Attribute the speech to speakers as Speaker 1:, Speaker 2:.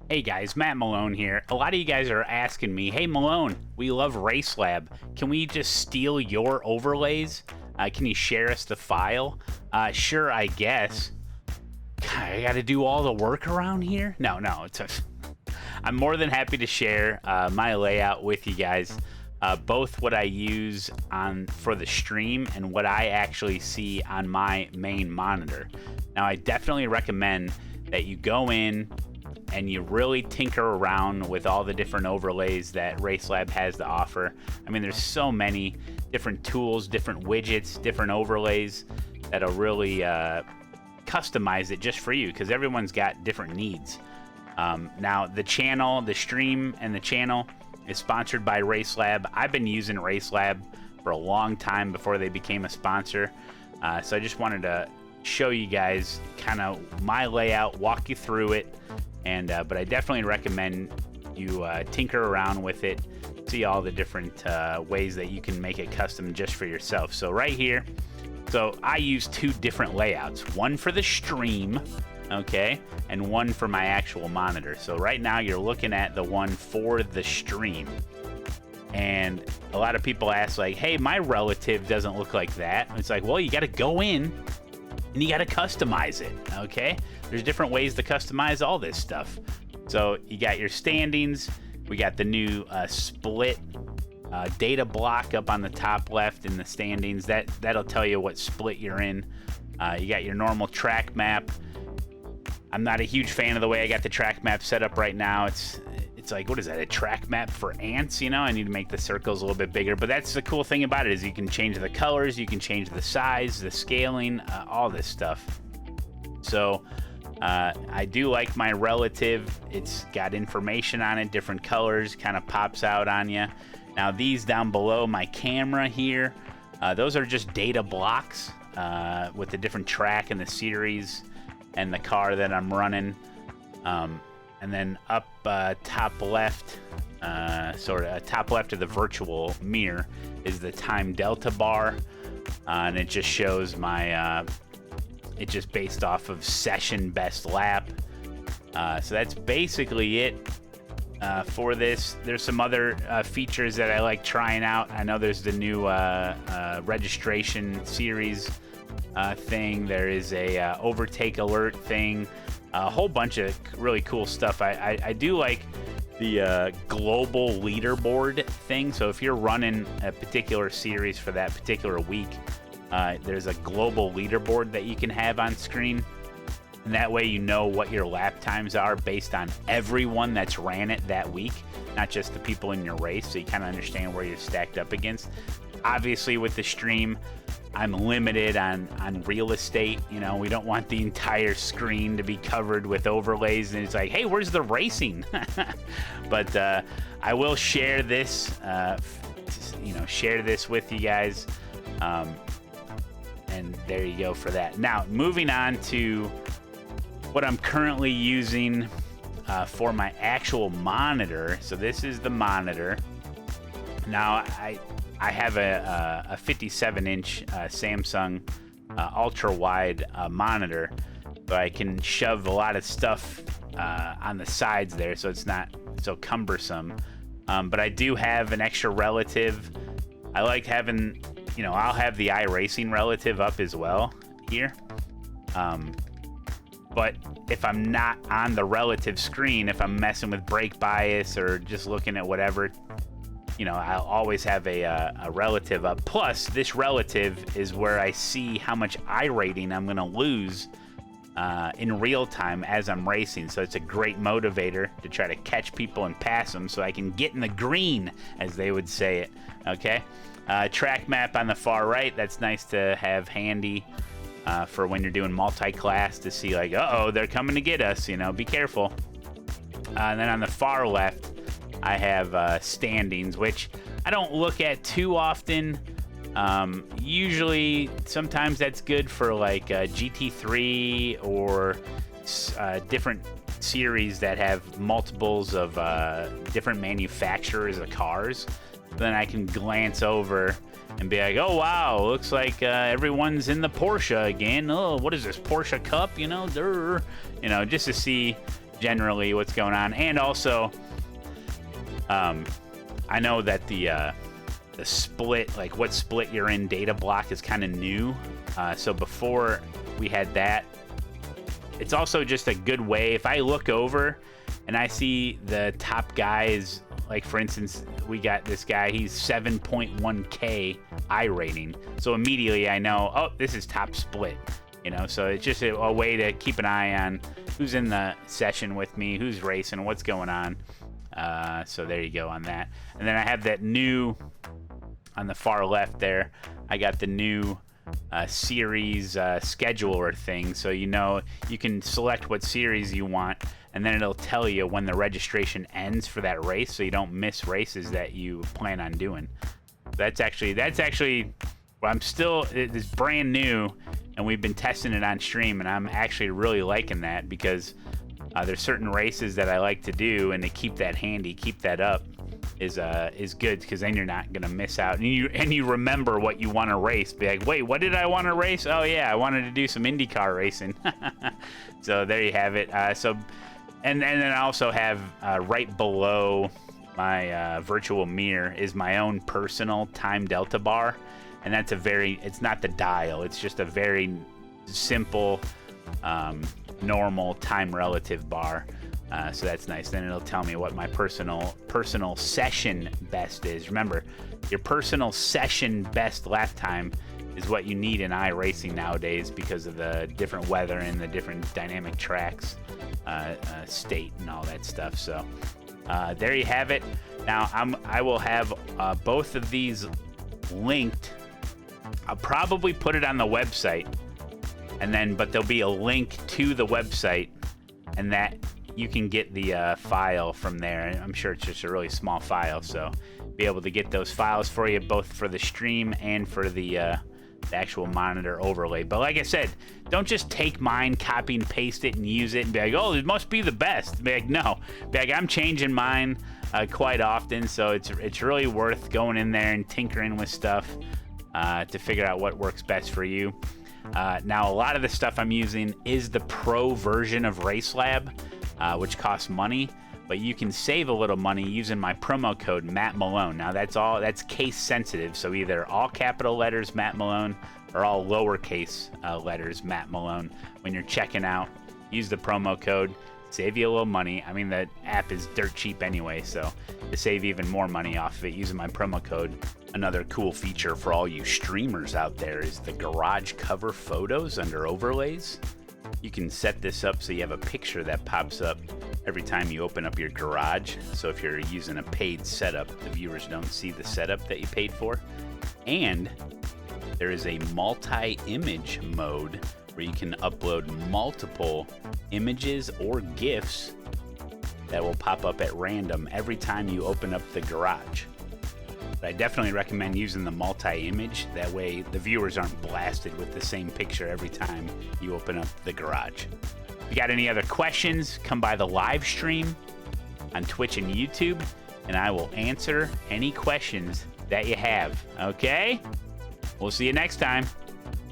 Speaker 1: Hey guys, Matt Malone here. A lot of you guys are asking me, hey Malone, we love RACELAB. Can we just steal your overlays? Can you share us the file? Sure, I guess. God, I gotta do all the work around here? No, I'm more than happy to share my layout with you guys. Both what I use for the stream and what I actually see on my main monitor. Now, I definitely recommend that you go in and you really tinker around with all the different overlays that RACELAB has to offer. I mean, there's so many different tools, different widgets, different overlays that'll really customize it just for you, because everyone's got different needs. Now, the stream and the channel is sponsored by RACELAB. I've been using RACELAB for a long time before they became a sponsor. So I just wanted to show you guys kind of my layout, walk you through it, and but I definitely recommend you tinker around with it, see all the different ways that you can make it custom just for yourself. So right here, so I use two different layouts, one for the stream, okay, and one for my actual monitor. So right now you're looking at the one for the stream, and a lot of people ask like, hey, my relative doesn't look like that. It's like, well, you got to go in and you got to customize it, okay? There's different ways to customize all this stuff. So you got your standings, we got the new split data block up on the top left in the standings. That'll tell you what split you're in. You got your normal track map. I'm not a huge fan of the way I got the track map set up right now. It's like, what is that, a track map for ants? You know, I need to make the circles a little bit bigger. But that's the cool thing about it, is you can change the colors, you can change the size, the scaling, all this stuff. So I do like my relative. It's got information on it, different colors, kind of pops out on you. Now these down below, my camera here, those are just data blocks with the different track and the series and the car that I'm running. And then up top left, top left of the virtual mirror is the time delta bar, and it just shows my, it's just based off of session best lap. So that's basically it for this. There's some other features that I like trying out. I know there's the new registration series thing. There is a overtake alert thing. A whole bunch of really cool stuff. I do like the global leaderboard thing. So if you're running a particular series for that particular week, there's a global leaderboard that you can have on screen. And that way you know what your lap times are based on everyone that's ran it that week, not just the people in your race. So you kind of understand where you're stacked up against. Obviously with the stream, I'm limited on real estate. You know, we don't want the entire screen to be covered with overlays, and it's like, hey, where's the racing? But I will share this, share this with you guys. And there you go for that. Now, moving on to what I'm currently using for my actual monitor. So this is the monitor. Now, I have a 57-inch Samsung ultra-wide monitor, so I can shove a lot of stuff on the sides there, so it's not so cumbersome. But I do have an extra relative. I like having, I'll have the iRacing relative up as well here. But if I'm not on the relative screen, if I'm messing with brake bias or just looking at whatever, I'll always have a relative up. Plus, this relative is where I see how much iRating I'm going to lose in real time as I'm racing. So it's a great motivator to try to catch people and pass them so I can get in the green, as they would say it. Okay? Track map on the far right, that's nice to have handy for when you're doing multi-class to see like, uh-oh, they're coming to get us, be careful. And then on the far left, I have standings, which I don't look at too often. Usually, sometimes that's good for like GT3 or different series that have multiples of different manufacturers of cars. Then I can glance over and be like, oh wow, looks like everyone's in the Porsche again. Oh, what is this, Porsche Cup? Just to see generally what's going on. And also, I know that the split, like what split you're in data block is kind of new. So before we had that, it's also just a good way. If I look over and I see the top guys, like for instance, we got this guy, he's 7.1K I rating. So immediately I know, oh, this is top split, you know? So it's just a way to keep an eye on who's in the session with me, who's racing, what's going on. So there you go on that. And then I have that new, on the far left there, I got the new series scheduler thing. So you know, you can select what series you want, and then it'll tell you when the registration ends for that race, so you don't miss races that you plan on doing. That's actually well, it's brand new, and we've been testing it on stream, and I'm actually really liking that, because there's certain races that I like to do, and to keep that handy, keep that up is good, because then you're not gonna miss out, and you remember what you want to race. Be like, wait, what did I want to race? Oh yeah, I wanted to do some IndyCar racing. So there you have it. And then I also have right below my virtual mirror is my own personal time delta bar, and that's it's not the dial, it's just a very simple normal time relative bar. So that's nice. Then it'll tell me what my personal session best is. Remember, your personal session best lap time is what you need in iRacing nowadays, because of the different weather and the different dynamic tracks, state and all that stuff. So there you have it. Now I will have both of these linked. I'll probably put it on the website, but there'll be a link to the website, and that you can get the file from there. I'm sure it's just a really small file, so be able to get those files for you, both for the stream and for the actual monitor overlay. But like I said, don't just take mine, copy and paste it, and use it and be like, oh, it must be the best. Be like, no. Be like, I'm changing mine quite often, so it's really worth going in there and tinkering with stuff to figure out what works best for you. Now, a lot of the stuff I'm using is the pro version of RACELAB, which costs money, but you can save a little money using my promo code Matt Malone. Now that's case sensitive, so either all capital letters Matt Malone or all lowercase letters Matt Malone. When you're checking out, use the promo code, save you a little money. I mean, the app is dirt cheap anyway, so to save even more money off of it using my promo code. Another cool feature for all you streamers out there is the garage cover photos under overlays. You can set this up so you have a picture that pops up every time you open up your garage. So if you're using a paid setup, the viewers don't see the setup that you paid for. And there is a multi-image mode where you can upload multiple images or GIFs that will pop up at random every time you open up the garage. But I definitely recommend using the multi-image. That way the viewers aren't blasted with the same picture every time you open up the garage. If you got any other questions, come by the live stream on Twitch and YouTube, and I will answer any questions that you have. Okay? We'll see you next time.